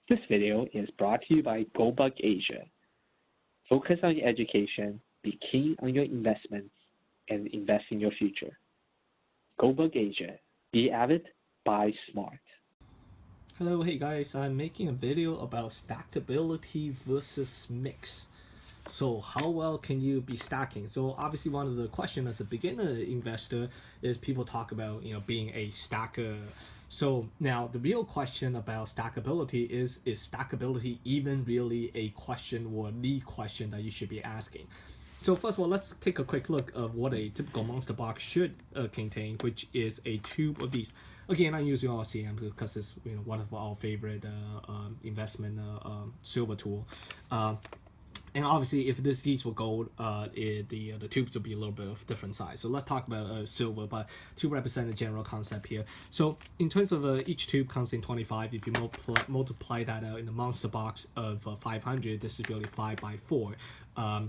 This video is brought to you by GoBug Asia. Focus on your education, be keen on your investments, and invest in your future. GoBug Asia. Be avid, buy smart. Hello, hey guys, I'm making a video about stackability versus mix. So how well can you be stacking? So obviously one of the questions as a beginner investor is people talk about, being a stacker. So now the real question about stackability is stackability even really a question or the question that you should be asking? So first of all, let's take a quick look of what a typical monster box should contain, which is a tube of these. Again, I'm using RCM because it's one of our favorite investment silver tool. And obviously, if these were gold, the tubes would be a little bit of different size. So let's talk about silver, but to represent the general concept here. So in terms of each tube comes in 25. If you multiply that out in the monster box of 500, this is really 5 by 4,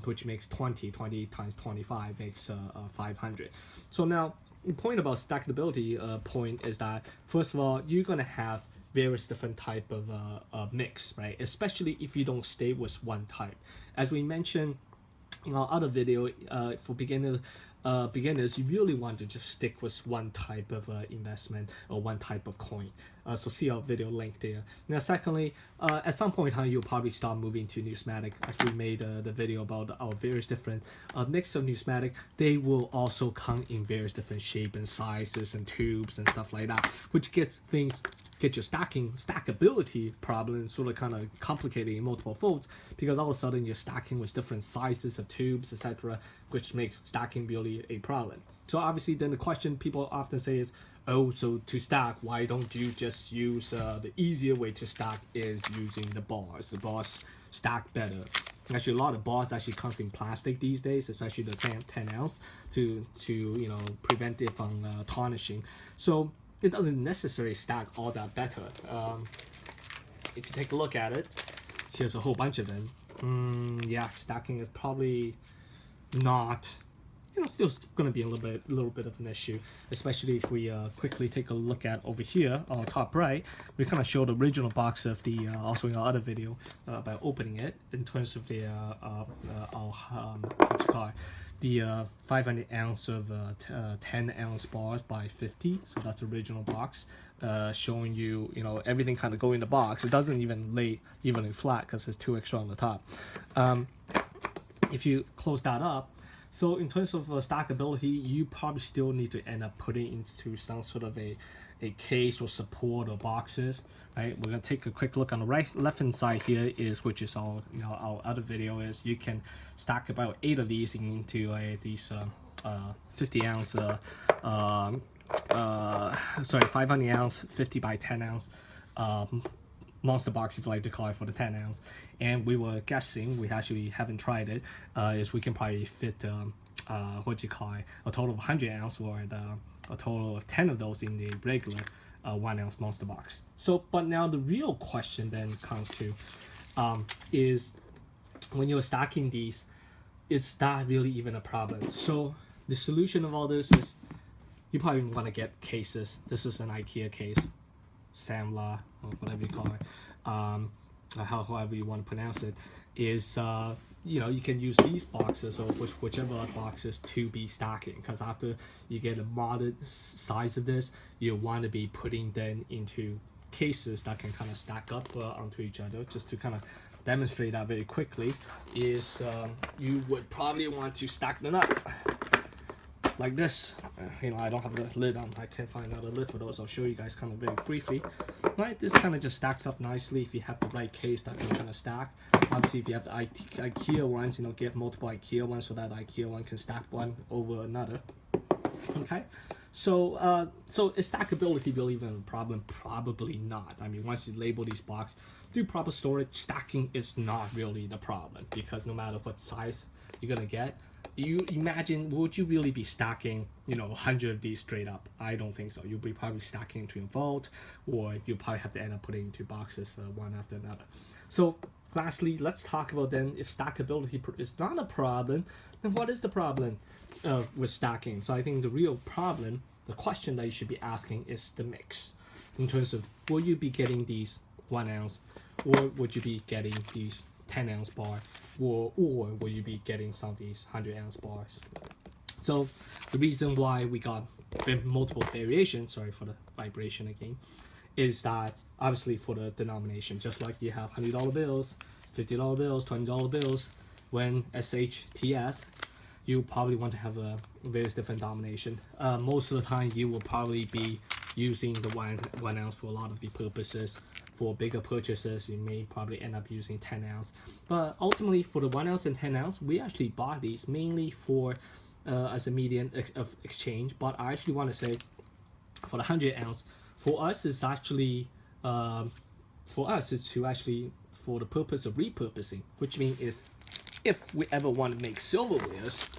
which makes 20. 20 times 25 makes 500. So now the point about stackability point is that first of all, you're gonna have various different type of mix, right? Especially if you don't stay with one type. As we mentioned in our other video, for beginners, you really want to just stick with one type of investment or one type of coin. So see our video link there. Now, secondly, at some point in time, you'll probably start moving to numismatic. As we made the video about our various different mix of numismatic, they will also come in various different shape and sizes and tubes and stuff like that, which get your stackability problem sort of kind of complicated in multiple folds, because all of a sudden you're stacking with different sizes of tubes, etc., which makes stacking really a problem. So obviously then the question people often say is, oh, so to stack, why don't you just use the easier way to stack is using the bars. The bars stack better. Actually, a lot of bars actually comes in plastic these days, especially the 10 ounce to prevent it from tarnishing. So it doesn't necessarily stack all that better. If you take a look at it, here's a whole bunch of them. Yeah, stacking is probably not, still going to be a little bit of an issue, especially if we quickly take a look at over here on the top right. We kind of showed the original box of the also in our other video about opening it in terms of the the 500 ounce of 10 ounce bars by 50. So that's the original box, showing you everything kind of go in the box. It doesn't even lay evenly flat because there's 2 extra on the top. If you close that up, so in terms of stackability, you probably still need to end up putting into some sort of a case or support or boxes, right? We're gonna take a quick look on the left hand side here, which is our other video, is you can stack about 8 of these into these 50 ounce 500 ounce 50 by 10 ounce monster box, if you like to call it, for the 10 ounce. And we were guessing, we actually haven't tried it, is we can probably fit a total of 100 ounce or a total of 10 of those in the regular 1 ounce monster box. So but now the real question then comes to is, when you're stacking these, is that really even a problem? So the solution of all this is you probably want to get cases. This is an IKEA case, Samla, or whatever you call it, however you want to pronounce it, is you can use these boxes or whichever boxes to be stacking, because after you get a moderate size of this, you want to be putting them into cases that can kind of stack up onto each other. Just to kind of demonstrate that very quickly, is you would probably want to stack them up like this. I don't have the lid on. I can't find another lid for those. I'll show you guys kind of very briefly. Right, this kind of just stacks up nicely if you have the right case that can kind of stack. Obviously, if you have the IKEA ones, get multiple IKEA ones, so that IKEA one can stack one over another. Okay, so is stackability really even a problem? Probably not. I mean, once you label these boxes, do proper storage, stacking is not really the problem, because no matter what size you're gonna get, you imagine, would you really be stacking 100 of these straight up? I don't think so. You'll be probably stacking into a vault, or you'll probably have to end up putting into boxes one after another. So lastly, let's talk about then, if stackability is not a problem, then what is the problem with stacking? So I think the real problem, the question that you should be asking, is the mix, in terms of, will you be getting these 1 ounce, or would you be getting these 10 ounce bar, or would you be getting some of these 100 ounce bars? So the reason why we got multiple variations, sorry for the vibration again, is that obviously for the denomination, just like you have $100 bills, $50 bills, $20 bills, when SHTF, you probably want to have a various different denomination. Most of the time you will probably be using the 1 ounce for a lot of the purposes. For bigger purchases, you may probably end up using 10 ounce. But ultimately for the 1 ounce and 10 ounce, we actually bought these mainly for as a medium of exchange. But I actually want to say for the 100 ounce, for us it's actually for the purpose of repurposing, which means is if we ever want to make silverwares,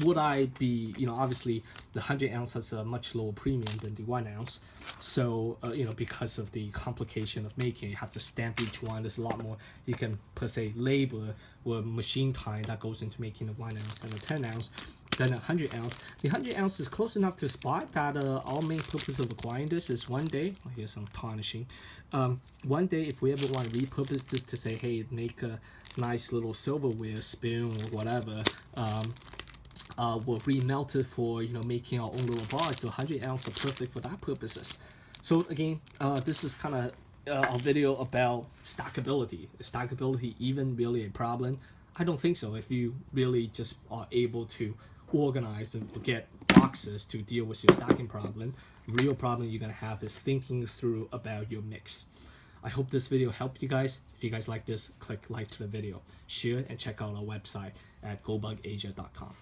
would I be, obviously the 100 ounce has a much lower premium than the 1 ounce. So, because of the complication of making, you have to stamp each one. There's a lot more, you can per se labor or machine time that goes into making a 1 ounce and a 10 ounce than a 100 ounce. The 100 ounce is close enough to spot that our main purpose of acquiring this is one day, here's some tarnishing, one day if we ever want to repurpose this to say, hey, make a nice little silverware spoon or whatever, will remelt it for making our own little bars. So 100 ounce are perfect for that purposes. So again, this is kind of a video about stackability. Is stackability even really a problem? I don't think so. If you really just are able to organize and get boxes to deal with your stacking problem, real problem you're gonna have is thinking through about your mix. I hope this video helped you guys. If you guys like this, click like to the video, share, and check out our website at goldbugasia.com.